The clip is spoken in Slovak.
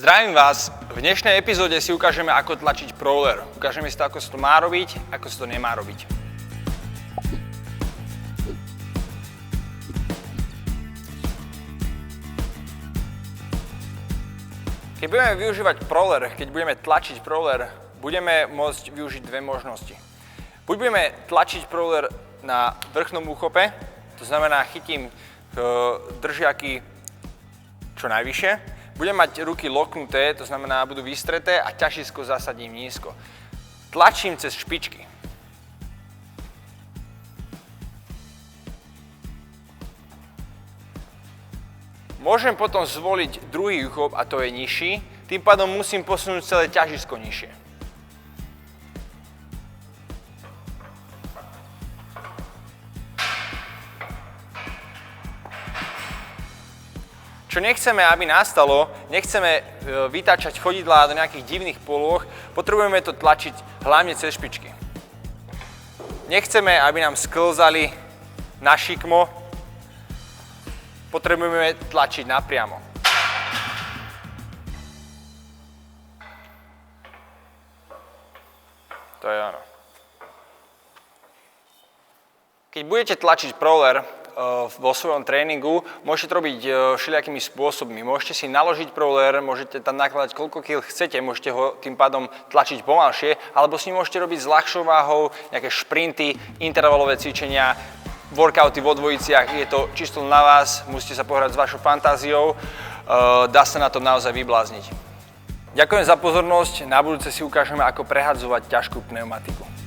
Zdravím vás. V dnešnej epizóde si ukážeme, ako tlačiť prowler. Ukážeme si to, ako sa to má robiť, ako sa to nemá robiť. Keď budeme využívať prowler, keď budeme tlačiť prowler, budeme môcť využiť dve možnosti. Buď budeme tlačiť prowler na vrchnom úchope, to znamená chytím držiaky čo najvyššie. Budem mať ruky loknuté, to znamená, budú vystreté a ťažisko zasadím nízko. Tlačím cez špičky. Môžem potom zvoliť druhý úchop a to je nižší, tým pádom musím posunúť celé ťažisko nižšie. Čo nechceme, aby nastalo, nechceme vytáčať chodidlá do nejakých divných polôch, potrebujeme to tlačiť hlavne cez špičky. Nechceme, aby nám sklzali na šikmo, potrebujeme tlačiť napriamo. To je ono. Keď budete tlačiť prowler vo svojom tréningu, môžete to robiť všelijakými spôsobmi. Môžete si naložiť prowler, môžete tam nakladať koľko kil chcete, môžete ho tým pádom tlačiť pomalšie, alebo s ním môžete robiť s ľahšou váhou, nejaké šprinty, intervalové cvičenia, workouty vo dvojiciach, je to čisto na vás, musíte sa pohrať s vašou fantáziou, dá sa na tom naozaj vyblázniť. Ďakujem za pozornosť, na budúce si ukážeme, ako prehadzovať ťažkú pneumatiku.